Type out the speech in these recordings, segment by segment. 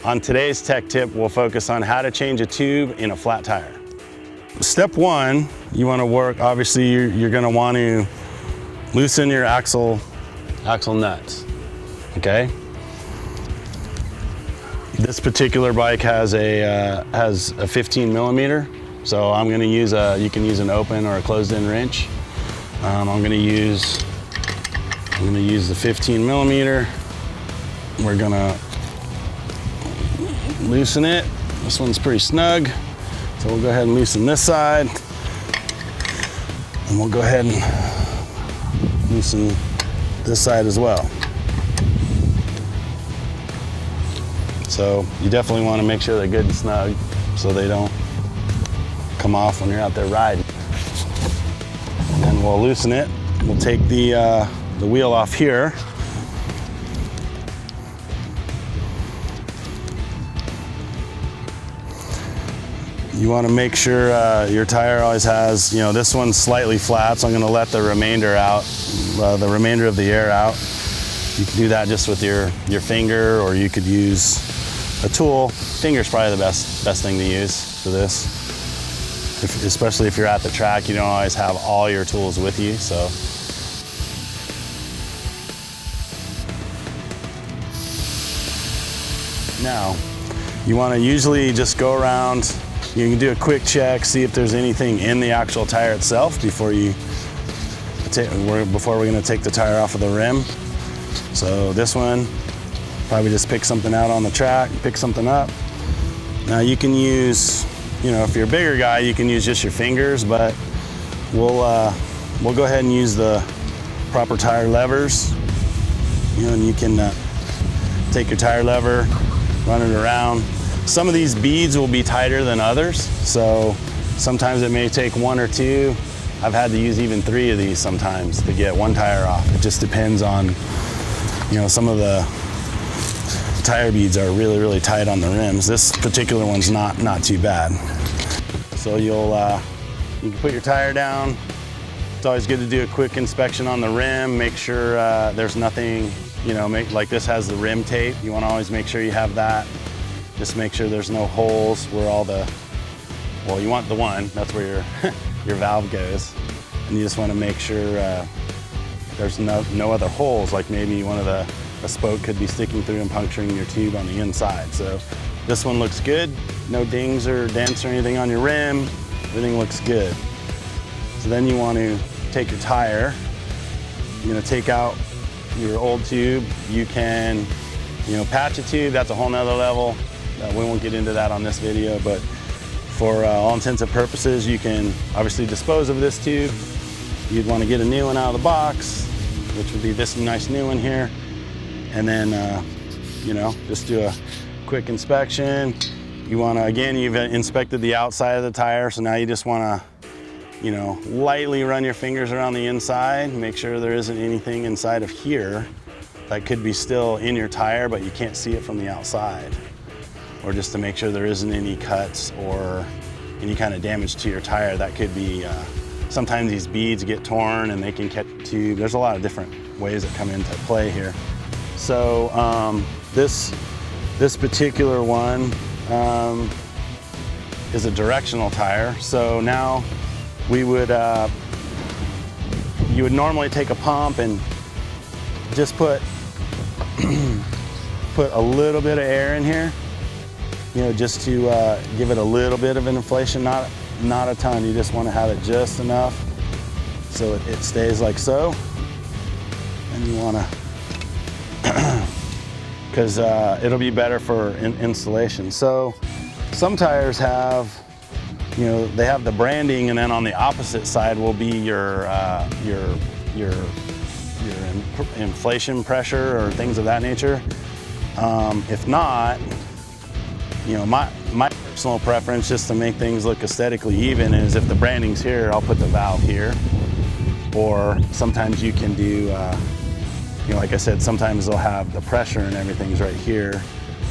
On today's tech tip, we'll focus on how to change a tube in a flat tire. Step one, you want to work, obviously you're going to want to loosen your axle nuts, okay? This particular bike has a 15 millimeter, so I'm going to use you can use an open or a closed-in wrench. I'm going to use the 15 millimeter. We're going to loosen it. This one's pretty snug, so we'll go ahead and loosen this side, and we'll go ahead and loosen this side as well. So you definitely want to make sure they're good and snug so they don't come off when you're out there riding. And then we'll loosen it. We'll take the wheel off here. You want to make sure your tire always has, this one's slightly flat, so I'm going to let the remainder out, the remainder of the air out. You can do that just with your finger, or you could use a tool. Finger's probably the best thing to use for this. Especially if you're at the track, you don't always have all your tools with you, so. Now, you want to usually just go around. You can do a quick check, see if there's anything in the actual tire itself before we're going to take the tire off of the rim. So this one, probably just pick something out on the track, pick something up. Now you can use, if you're a bigger guy, you can use just your fingers, but we'll go ahead and use the proper tire levers. And you can take your tire lever, run it around. Some of these beads will be tighter than others, so sometimes it may take one or two. I've had to use even 3 of these sometimes to get one tire off. It just depends on, some of the tire beads are really, really tight on the rims. This particular one's not too bad. So you can put your tire down. It's always good to do a quick inspection on the rim, make sure there's nothing, like this has the rim tape. You want to always make sure you have that. Just make sure there's no holes where you want the one, that's where your valve goes. And you just want to make sure there's no other holes, like maybe a spoke could be sticking through and puncturing your tube on the inside. So this one looks good. No dings or dents or anything on your rim. Everything looks good. So then you want to take your tire. You're going to take out your old tube. You can, patch a tube. That's a whole nother level. We won't get into that on this video, but for all intents and purposes, you can obviously dispose of this tube. You'd want to get a new one out of the box, which would be this nice new one here. And then, just do a quick inspection. You want to, again, you've inspected the outside of the tire, so now you just want to, lightly run your fingers around the inside, make sure there isn't anything inside of here that could be still in your tire, but you can't see it from the outside. Or just to make sure there isn't any cuts or any kind of damage to your tire. That could be, sometimes these beads get torn and they can catch the tube. There's a lot of different ways that come into play here. So this particular one is a directional tire. So now you would normally take a pump and just put a little bit of air in here. Just to give it a little bit of an inflation, not a ton. You just want to have it just enough so it stays like so. And you want to, because it'll be better for installation. So some tires have, they have the branding, and then on the opposite side will be your inflation pressure or things of that nature. If not, my personal preference, just to make things look aesthetically even, is if the branding's here, I'll put the valve here. Or sometimes you can do, like I said, sometimes they'll have the pressure and everything's right here.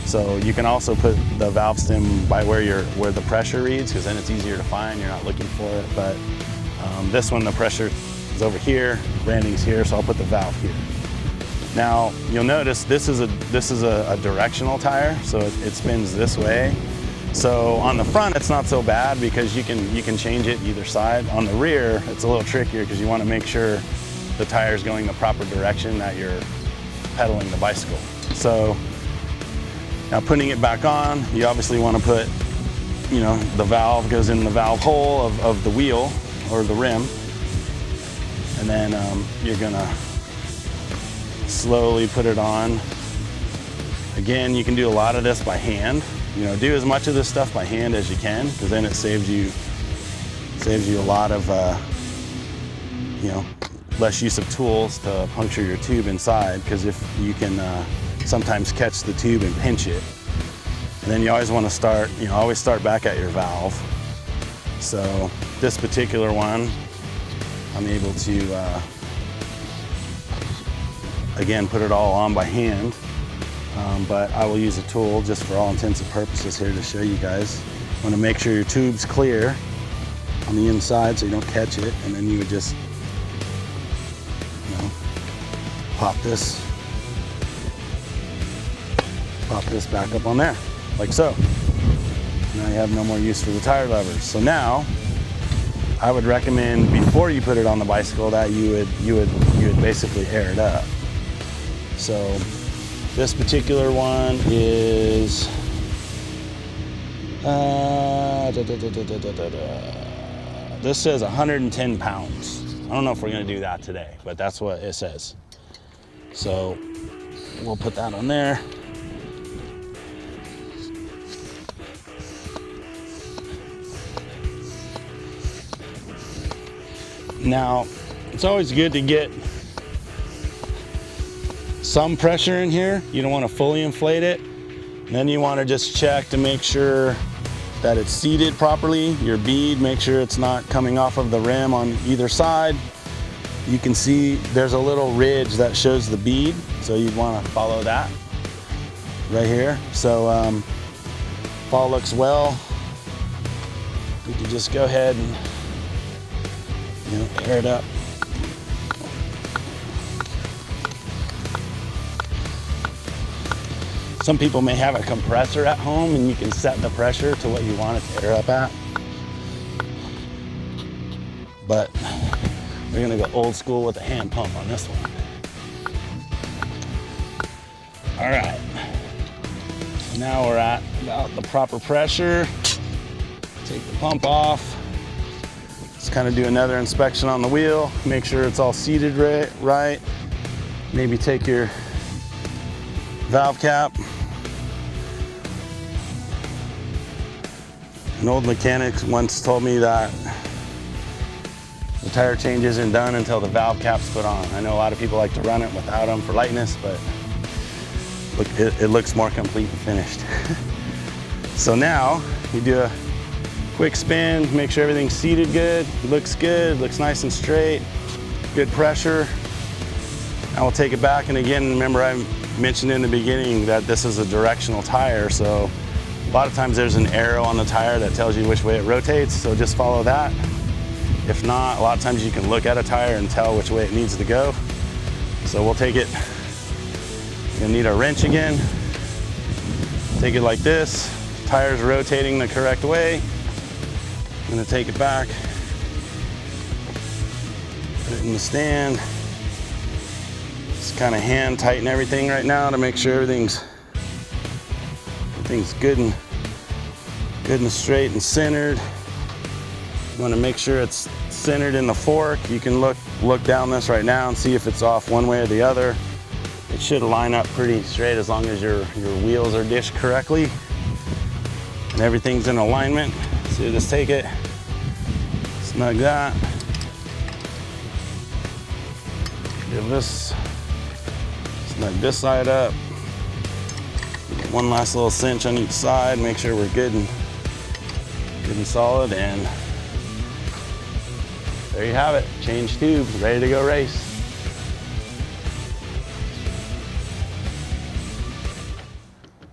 So you can also put the valve stem by where the pressure reads, because then it's easier to find, you're not looking for it. But this one, the pressure is over here, branding's here, so I'll put the valve here. Now you'll notice this is a directional tire, so it spins this way. So on the front it's not so bad because you can change it either side. On the rear it's a little trickier because you want to make sure the tire is going the proper direction that you're pedaling the bicycle. So now putting it back on, you obviously want to put, you know, the valve goes in the valve hole of the wheel or the rim, and then you're gonna slowly put it on. Again, you can do a lot of this by hand. You know, do as much of this stuff by hand as you can, because then it saves you a lot of you know, less use of tools to puncture your tube inside, because if you can sometimes catch the tube and pinch it. And then you always want to start, you know, always start back at your valve. So this particular one, I'm able to again put it all on by hand. But I will use a tool just for all intents and purposes here to show you guys. You want to make sure your tube's clear on the inside so you don't catch it, and then you would just, you know, pop this back up on there, like so. Now you have no more use for the tire levers. So now I would recommend, before you put it on the bicycle, that you would basically air it up. So this particular one is this says 110 pounds. I don't know if we're gonna do that today, but that's what it says. So we'll put that on there. Now, it's always good to get some pressure in here. You don't want to fully inflate it. And then you want to just check to make sure that it's seated properly. Your bead, make sure it's not coming off of the rim on either side. You can see there's a little ridge that shows the bead, so you'd want to follow that right here. So if all looks well, we can just go ahead and, you know, air it up. Some people may have a compressor at home and you can set the pressure to what you want it to air up at. But we're gonna go old school with a hand pump on this one. All right, so now we're at about the proper pressure. Take the pump off. Let's kind of do another inspection on the wheel, make sure it's all seated right. Maybe take your valve cap. An old mechanic once told me that the tire change isn't done until the valve cap's put on. I know a lot of people like to run it without them for lightness, but look, it looks more complete and finished. So now you do a quick spin, make sure everything's seated good, looks nice and straight, good pressure. Now we'll take it back, and again, remember I mentioned in the beginning that this is a directional tire, so a lot of times there's an arrow on the tire that tells you which way it rotates, so just follow that. If not, a lot of times you can look at a tire and tell which way it needs to go. So we'll take it, you're gonna need a wrench again. Take it like this, tire's rotating the correct way. I'm gonna take it back, put it in the stand. Just kind of hand tighten everything right now to make sure everything's good and straight and centered. You want to make sure it's centered in the fork. You can look down this right now and see if it's off one way or the other. It should line up pretty straight as long as your wheels are dished correctly and everything's in alignment. So just take it, snug that. Give this, snug this side up. One last little cinch on each side, make sure we're good and solid, and there you have it. Change tube, ready to go race.